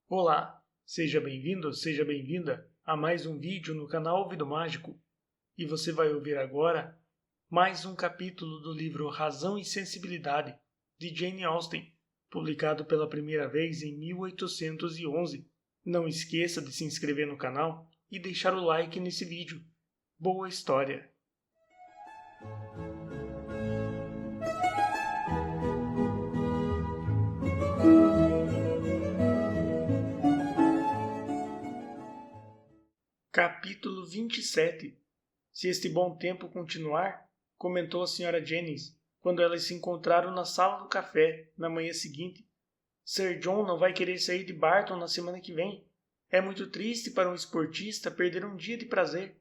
Olá, seja bem-vindo, seja bem-vinda a mais um vídeo no canal Ouvido Mágico. E você vai ouvir agora mais um capítulo do livro Razão e Sensibilidade, de Jane Austen, publicado pela primeira vez em 1811. Não esqueça de se inscrever no canal e deixar o like nesse vídeo. Boa história! Capítulo 27. Se este bom tempo continuar, comentou a Sra. Jennings, quando elas se encontraram na sala do café, na manhã seguinte. Sir John não vai querer sair de Barton na semana que vem. É muito triste para um esportista perder um dia de prazer.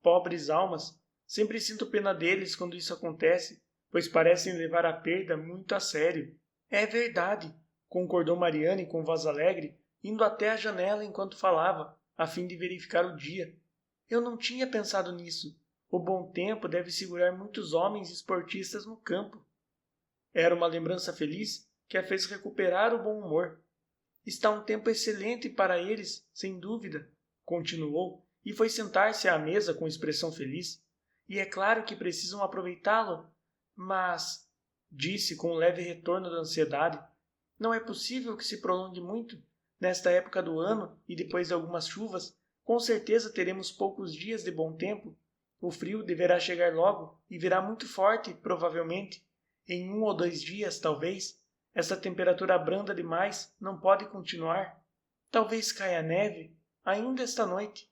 Pobres almas, sempre sinto pena deles quando isso acontece, pois parecem levar a perda muito a sério. É verdade, concordou Marianne com voz alegre, indo até a janela enquanto falava, a fim de verificar o dia. Eu não tinha pensado nisso. O bom tempo deve segurar muitos homens esportistas no campo. Era uma lembrança feliz que a fez recuperar o bom humor. Está um tempo excelente para eles, sem dúvida, continuou, e foi sentar-se à mesa com expressão feliz. E é claro que precisam aproveitá-lo, mas, disse com um leve retorno da ansiedade, não é possível que se prolongue muito. Nesta época do ano e depois de algumas chuvas, com certeza teremos poucos dias de bom tempo. O frio deverá chegar logo e virá muito forte, provavelmente. Em 1 ou 2 dias, talvez. Essa temperatura branda demais não pode continuar. Talvez caia neve ainda esta noite.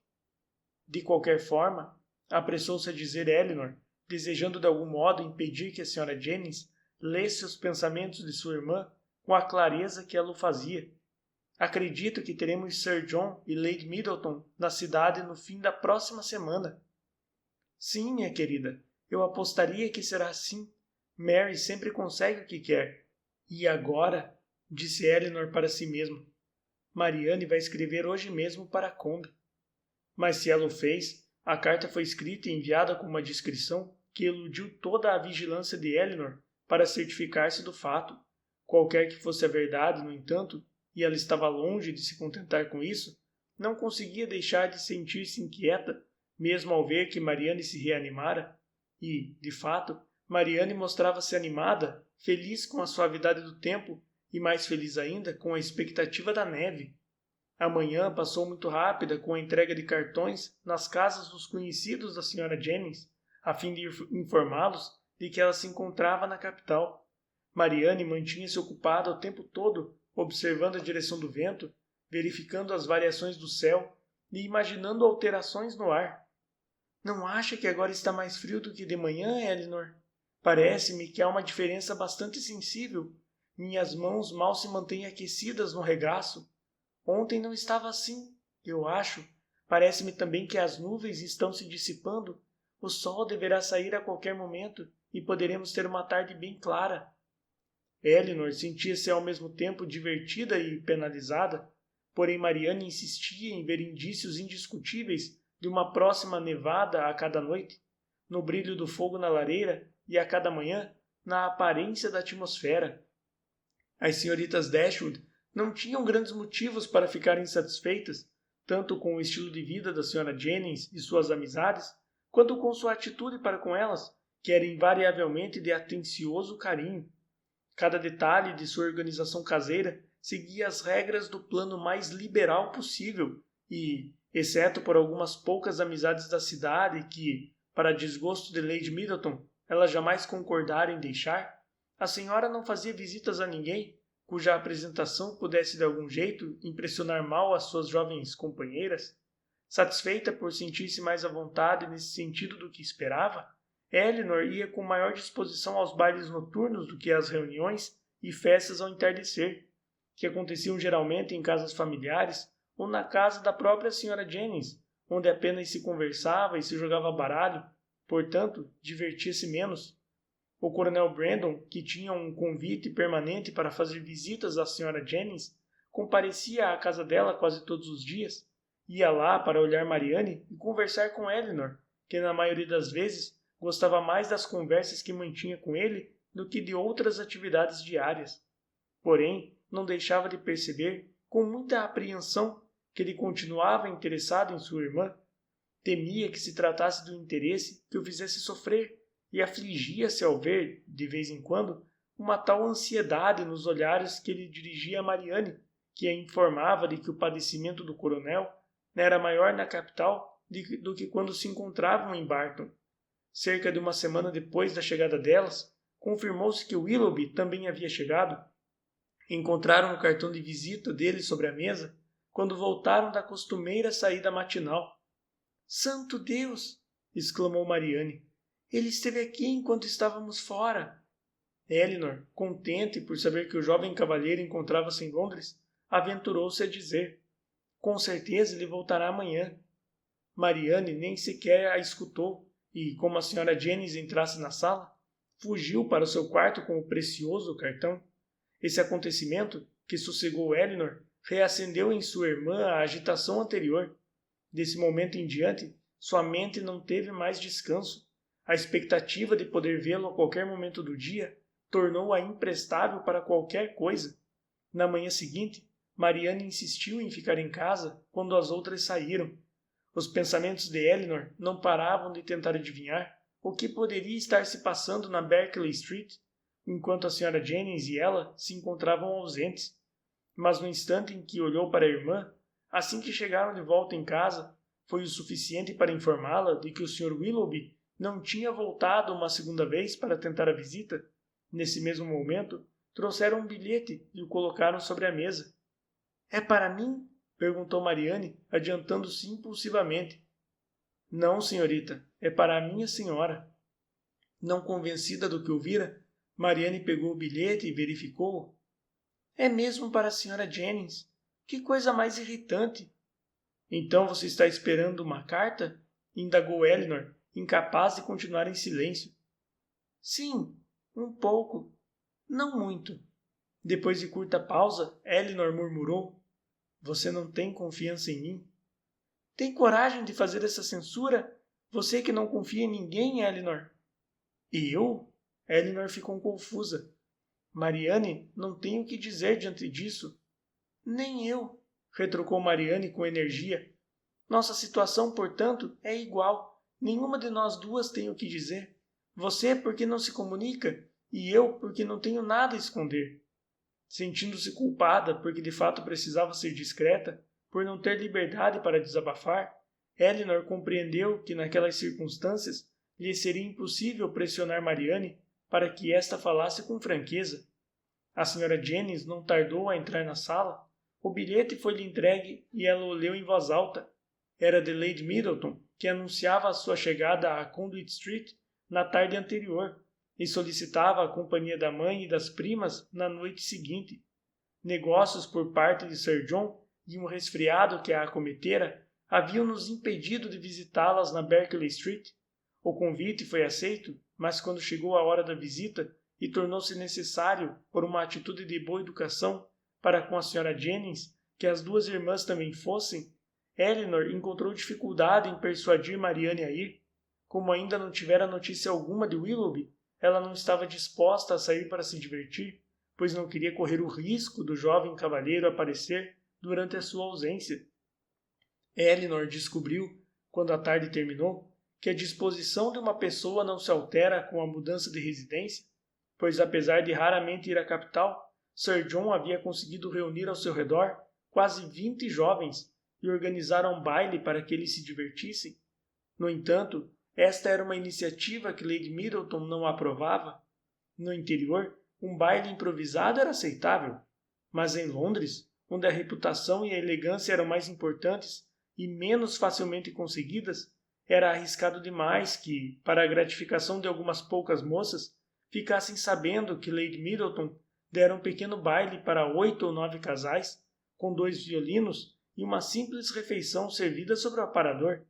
De qualquer forma, apressou-se a dizer Elinor, desejando de algum modo impedir que a Sra. Jennings lesse os pensamentos de sua irmã com a clareza que ela o fazia. Acredito que teremos Sir John e Lady Middleton na cidade no fim da próxima semana. Sim, minha querida, eu apostaria que será assim. Mary sempre consegue o que quer. E agora, disse Elinor para si mesma, Marianne vai escrever hoje mesmo para Combe. Mas se ela o fez, a carta foi escrita e enviada com uma discrição que eludiu toda a vigilância de Elinor para certificar-se do fato. Qualquer que fosse a verdade, no entanto, e ela estava longe de se contentar com isso, não conseguia deixar de sentir-se inquieta, mesmo ao ver que Marianne se reanimara. E, de fato, Marianne mostrava-se animada, feliz com a suavidade do tempo e mais feliz ainda com a expectativa da neve. A manhã passou muito rápida com a entrega de cartões nas casas dos conhecidos da Sra. Jennings, a fim de informá-los de que ela se encontrava na capital. Marianne mantinha-se ocupada o tempo todo, observando a direção do vento, verificando as variações do céu e imaginando alterações no ar. Não acha que agora está mais frio do que de manhã, Elinor? Parece-me que há uma diferença bastante sensível. Minhas mãos mal se mantêm aquecidas no regaço. Ontem não estava assim, eu acho. Parece-me também que as nuvens estão se dissipando. O sol deverá sair a qualquer momento e poderemos ter uma tarde bem clara. Elinor sentia-se ao mesmo tempo divertida e penalizada, porém Marianne insistia em ver indícios indiscutíveis de uma próxima nevada a cada noite, no brilho do fogo na lareira e a cada manhã na aparência da atmosfera. As senhoritas Dashwood não tinham grandes motivos para ficarem satisfeitas, tanto com o estilo de vida da Sra. Jennings e suas amizades, quanto com sua atitude para com elas, que era invariavelmente de atencioso carinho. Cada detalhe de sua organização caseira seguia as regras do plano mais liberal possível e, exceto por algumas poucas amizades da cidade que, para desgosto de Lady Middleton, ela jamais concordara em deixar, a senhora não fazia visitas a ninguém cuja apresentação pudesse de algum jeito impressionar mal as suas jovens companheiras. Satisfeita por sentir-se mais à vontade nesse sentido do que esperava, Elinor ia com maior disposição aos bailes noturnos do que às reuniões e festas ao entardecer, que aconteciam geralmente em casas familiares ou na casa da própria Sra. Jennings, onde apenas se conversava e se jogava baralho, portanto, divertia-se menos. O coronel Brandon, que tinha um convite permanente para fazer visitas à Sra. Jennings, comparecia à casa dela quase todos os dias. Ia lá para olhar Marianne e conversar com Elinor, que na maioria das vezes gostava mais das conversas que mantinha com ele do que de outras atividades diárias. Porém, não deixava de perceber com muita apreensão que ele continuava interessado em sua irmã. Temia que se tratasse de um interesse que o fizesse sofrer e afligia-se ao ver, de vez em quando, uma tal ansiedade nos olhares que ele dirigia a Mariane, que a informava de que o padecimento do coronel era maior na capital do que quando se encontravam em Barton. Cerca de uma semana depois da chegada delas, confirmou-se que Willoughby também havia chegado. Encontraram o cartão de visita dele sobre a mesa quando voltaram da costumeira saída matinal. "Santo Deus!" exclamou Mariane. "Ele esteve aqui enquanto estávamos fora." Elinor, contente por saber que o jovem cavalheiro encontrava-se em Londres, aventurou-se a dizer: "Com certeza ele voltará amanhã." Mariane nem sequer a escutou e, como a Sra. Jennings entrasse na sala, fugiu para o seu quarto com o precioso cartão. Esse acontecimento, que sossegou Elinor, reacendeu em sua irmã a agitação anterior. Desse momento em diante, sua mente não teve mais descanso. A expectativa de poder vê-lo a qualquer momento do dia tornou-a imprestável para qualquer coisa. Na manhã seguinte, Mariane insistiu em ficar em casa quando as outras saíram. Os pensamentos de Elinor não paravam de tentar adivinhar o que poderia estar se passando na Berkeley Street, enquanto a Sra. Jennings e ela se encontravam ausentes. Mas no instante em que olhou para a irmã, assim que chegaram de volta em casa, foi o suficiente para informá-la de que o Sr. Willoughby não tinha voltado uma segunda vez para tentar a visita. Nesse mesmo momento, trouxeram um bilhete e o colocaram sobre a mesa. "É para mim?" perguntou Mariane, adiantando-se impulsivamente. "Não, senhorita, é para a minha senhora." Não convencida do que ouvira, Mariane pegou o bilhete e verificou-o. "É mesmo para a Sra. Jennings. Que coisa mais irritante." "Então você está esperando uma carta?" indagou Elinor, incapaz de continuar em silêncio. "Sim, um pouco. Não muito." Depois de curta pausa, Elinor murmurou: "Você não tem confiança em mim?" "Tem coragem de fazer essa censura? Você que não confia em ninguém, Elinor." "Eu?" Elinor ficou confusa. "Mariane, não tenho o que dizer diante disso." "Nem eu," retrucou Mariane com energia. "Nossa situação, portanto, é igual. Nenhuma de nós duas tem o que dizer. Você porque não se comunica e eu porque não tenho nada a esconder." Sentindo-se culpada porque de fato precisava ser discreta, por não ter liberdade para desabafar, Elinor compreendeu que naquelas circunstâncias lhe seria impossível pressionar Mariane para que esta falasse com franqueza. A Sra. Jennings não tardou a entrar na sala. O bilhete foi-lhe entregue e ela o leu em voz alta. Era de Lady Middleton, que anunciava a sua chegada a Conduit Street na tarde anterior e solicitava a companhia da mãe e das primas na noite seguinte. Negócios por parte de Sir John e um resfriado que a acometera haviam-nos impedido de visitá-las na Berkeley Street. O convite foi aceito, mas quando chegou a hora da visita e tornou-se necessário, por uma atitude de boa educação para com a Sra. Jennings, que as duas irmãs também fossem, Elinor encontrou dificuldade em persuadir Mariane a ir. Como ainda não tivera notícia alguma de Willoughby, ela não estava disposta a sair para se divertir, pois não queria correr o risco do jovem cavalheiro aparecer durante a sua ausência. Elinor descobriu, quando a tarde terminou, que a disposição de uma pessoa não se altera com a mudança de residência, pois apesar de raramente ir à capital, Sir John havia conseguido reunir ao seu redor quase 20 jovens e organizar um baile para que eles se divertissem. No entanto, esta era uma iniciativa que Lady Middleton não aprovava. No interior, um baile improvisado era aceitável, mas em Londres, onde a reputação e a elegância eram mais importantes e menos facilmente conseguidas, era arriscado demais que, para a gratificação de algumas poucas moças, ficassem sabendo que Lady Middleton dera um pequeno baile para 8 ou 9 casais, com 2 violinos e uma simples refeição servida sobre o aparador.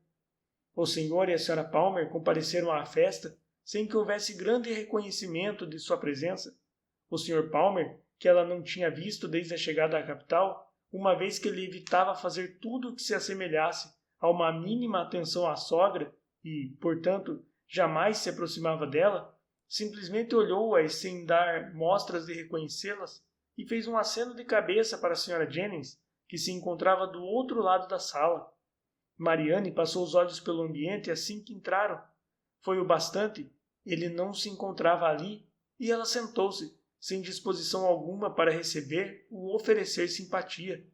O Sr. e a Sra. Palmer compareceram à festa sem que houvesse grande reconhecimento de sua presença. O Sr. Palmer, que ela não tinha visto desde a chegada à capital, uma vez que ele evitava fazer tudo o que se assemelhasse a uma mínima atenção à sogra e, portanto, jamais se aproximava dela, simplesmente olhou-as sem dar mostras de reconhecê-las e fez um aceno de cabeça para a Sra. Jennings, que se encontrava do outro lado da sala. Marianne passou os olhos pelo ambiente assim que entraram. Foi o bastante, ele não se encontrava ali, e ela sentou-se, sem disposição alguma para receber ou oferecer simpatia.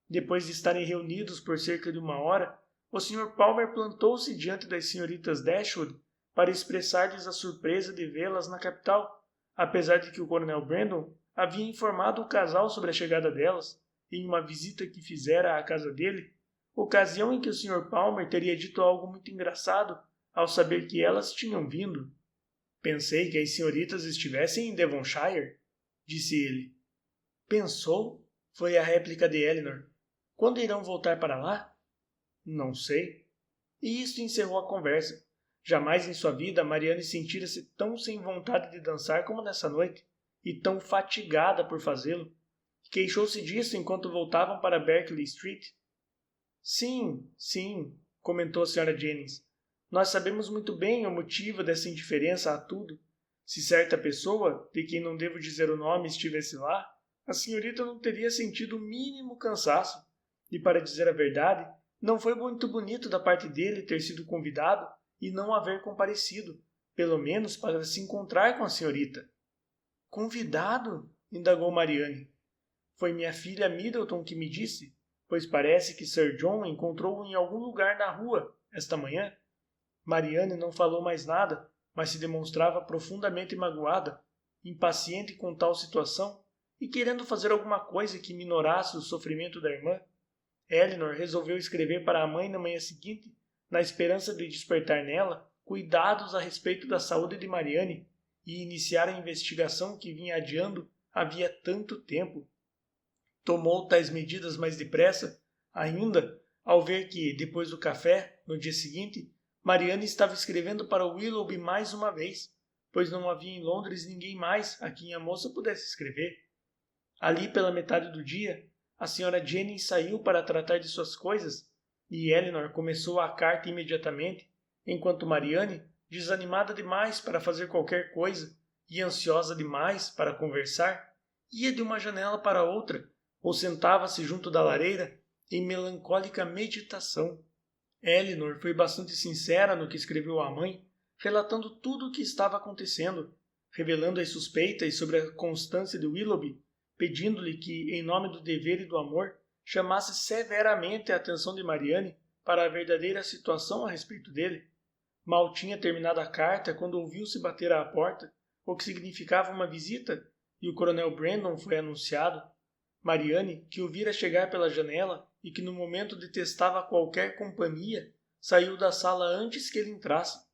Depois de estarem reunidos por cerca de 1 hora, o Sr. Palmer plantou-se diante das senhoritas Dashwood para expressar-lhes a surpresa de vê-las na capital, apesar de que o Coronel Brandon havia informado o casal sobre a chegada delas, em uma visita que fizera à casa dele, ocasião em que o Sr. Palmer teria dito algo muito engraçado ao saber que elas tinham vindo. Pensei que as senhoritas estivessem em Devonshire, disse ele. Pensou? Foi a réplica de Elinor. Quando irão voltar para lá? Não sei. E isto encerrou a conversa. Jamais em sua vida Marianne sentira-se tão sem vontade de dançar como nessa noite, e tão fatigada por fazê-lo. Queixou-se disso enquanto voltavam para Berkeley Street. Sim, comentou a Sra. Jennings. Nós sabemos muito bem o motivo dessa indiferença a tudo. Se certa pessoa, de quem não devo dizer o nome, estivesse lá, a senhorita não teria sentido o mínimo cansaço. E, para dizer a verdade, não foi muito bonito da parte dele ter sido convidado e não haver comparecido, pelo menos para se encontrar com a senhorita. Convidado? Indagou Marianne. Foi minha filha Middleton que me disse, pois parece que Sir John encontrou-o em algum lugar na rua, esta manhã. Marianne não falou mais nada, mas se demonstrava profundamente magoada, impaciente com tal situação e querendo fazer alguma coisa que minorasse o sofrimento da irmã. Elinor resolveu escrever para a mãe na manhã seguinte, na esperança de despertar nela cuidados a respeito da saúde de Marianne e iniciar a investigação que vinha adiando havia tanto tempo. Tomou tais medidas mais depressa, ainda, ao ver que, depois do café, no dia seguinte, Marianne estava escrevendo para Willoughby mais uma vez, pois não havia em Londres ninguém mais a quem a moça pudesse escrever. Ali pela metade do dia, a Sra. Jennings saiu para tratar de suas coisas, e Elinor começou a carta imediatamente, enquanto Marianne, desanimada demais para fazer qualquer coisa e ansiosa demais para conversar, ia de uma janela para outra, ou sentava-se junto da lareira em melancólica meditação. Elinor foi bastante sincera no que escreveu à mãe, relatando tudo o que estava acontecendo, revelando as suspeitas sobre a constância de Willoughby, pedindo-lhe que, em nome do dever e do amor, chamasse severamente a atenção de Marianne para a verdadeira situação a respeito dele. Mal tinha terminado a carta quando ouviu-se bater à porta, o que significava uma visita, e o Coronel Brandon foi anunciado. Marianne, que o vira chegar pela janela e que no momento detestava qualquer companhia, saiu da sala antes que ele entrasse.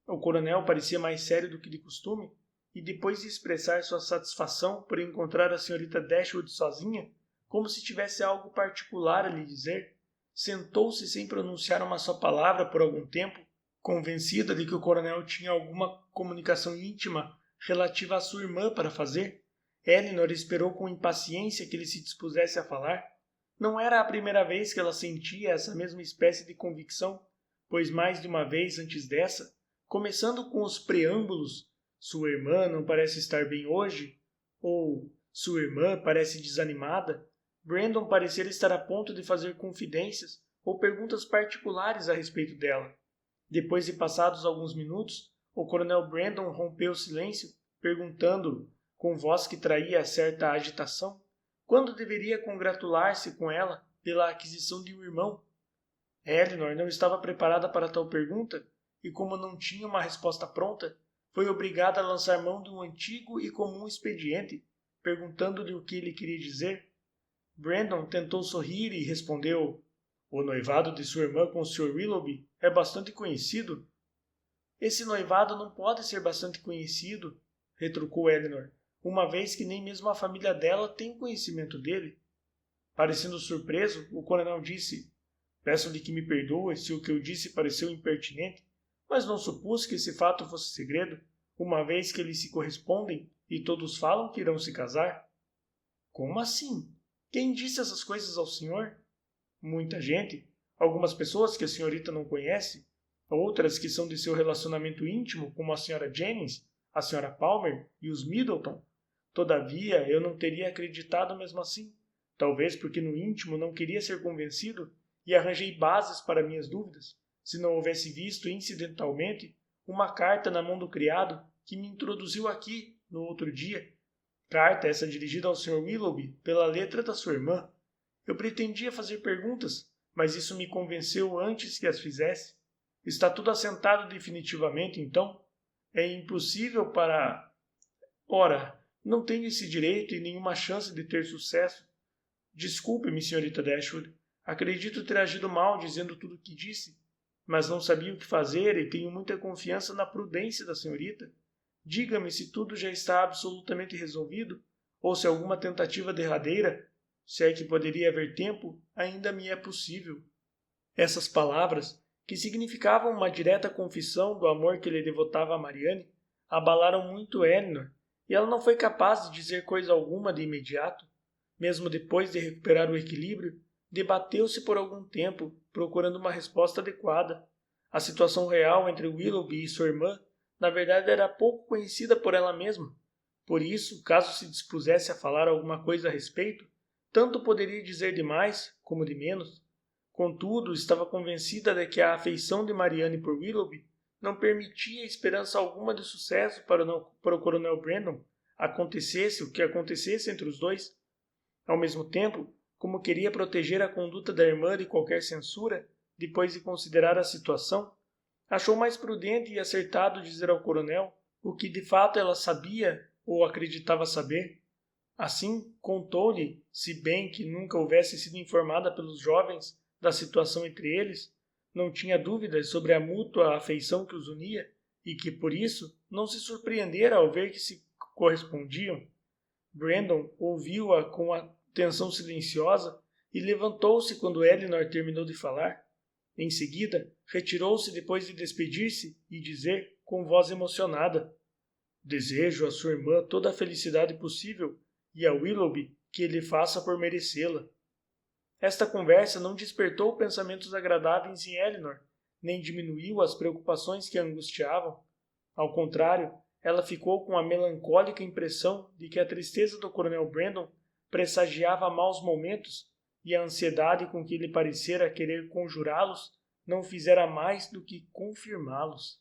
O coronel parecia mais sério do que de costume, e depois de expressar sua satisfação por encontrar a senhorita Dashwood sozinha, como se tivesse algo particular a lhe dizer, sentou-se sem pronunciar uma só palavra por algum tempo, convencida de que o coronel tinha alguma comunicação íntima relativa à sua irmã para fazer. Elinor esperou com impaciência que ele se dispusesse a falar. Não era a primeira vez que ela sentia essa mesma espécie de convicção, pois mais de uma vez antes dessa, começando com os preâmbulos, sua irmã não parece estar bem hoje, ou sua irmã parece desanimada, Brandon parecera estar a ponto de fazer confidências ou perguntas particulares a respeito dela. Depois de passados alguns minutos, o coronel Brandon rompeu o silêncio, perguntando, com voz que traía certa agitação, quando deveria congratular-se com ela pela aquisição de um irmão. Elinor não estava preparada para tal pergunta, e como não tinha uma resposta pronta, foi obrigada a lançar mão de um antigo e comum expediente, perguntando-lhe o que ele queria dizer. Brandon tentou sorrir e respondeu: "O noivado de sua irmã com o Sr. Willoughby é bastante conhecido." "Esse noivado não pode ser bastante conhecido", retrucou Elinor, "uma vez que nem mesmo a família dela tem conhecimento dele." Parecendo surpreso, o coronel disse: "Peço-lhe que me perdoe se o que eu disse pareceu impertinente, mas não supus que esse fato fosse segredo, uma vez que eles se correspondem e todos falam que irão se casar." "Como assim? Quem disse essas coisas ao senhor?" "Muita gente. Algumas pessoas que a senhorita não conhece, outras que são de seu relacionamento íntimo, como a Sra. Jennings, a Sra. Palmer e os Middleton. Todavia, eu não teria acreditado mesmo assim, Talvez porque no íntimo não queria ser convencido e arranjei bases para minhas dúvidas, se não houvesse visto incidentalmente uma carta na mão do criado que me introduziu aqui no outro dia. Carta essa dirigida ao Sr. Willoughby pela letra da sua irmã. Eu pretendia fazer perguntas, mas isso me convenceu antes que as fizesse. Está tudo assentado definitivamente, então? É impossível para... Ora, não tenho esse direito e nenhuma chance de ter sucesso. Desculpe-me, senhorita Dashwood. Acredito ter agido mal dizendo tudo o que disse, mas não sabia o que fazer e tenho muita confiança na prudência da senhorita. Diga-me se tudo já está absolutamente resolvido, ou se alguma tentativa derradeira, se é que poderia haver tempo, ainda me é possível. Essas palavras, que significavam uma direta confissão do amor que ele devotava a Marianne, abalaram muito Elinor, e ela não foi capaz de dizer coisa alguma de imediato. Mesmo depois de recuperar o equilíbrio, debateu-se por algum tempo, procurando uma resposta adequada. A situação real entre Willoughby e sua irmã, na verdade, era pouco conhecida por ela mesma. Por isso, caso se dispusesse a falar alguma coisa a respeito, tanto poderia dizer de mais como de menos. Contudo, estava convencida de que a afeição de Marianne por Willoughby não permitia esperança alguma de sucesso para o Coronel Brandon, acontecesse o que acontecesse entre os dois. Ao mesmo tempo, como queria proteger a conduta da irmã de qualquer censura, depois de considerar a situação, achou mais prudente e acertado dizer ao coronel o que de fato ela sabia ou acreditava saber. Assim, contou-lhe, se bem que nunca houvesse sido informada pelos jovens da situação entre eles, não tinha dúvidas sobre a mútua afeição que os unia e que, por isso, não se surpreendera ao ver que se correspondiam. Brandon ouviu-a com atenção silenciosa e levantou-se quando Elinor terminou de falar. Em seguida, retirou-se depois de despedir-se e dizer, com voz emocionada: "Desejo à sua irmã toda a felicidade possível e a Willoughby que ele faça por merecê-la." Esta conversa não despertou pensamentos agradáveis em Elinor, nem diminuiu as preocupações que a angustiavam. Ao contrário, ela ficou com a melancólica impressão de que a tristeza do Coronel Brandon pressagiava maus momentos e a ansiedade com que ele parecera querer conjurá-los não fizera mais do que confirmá-los.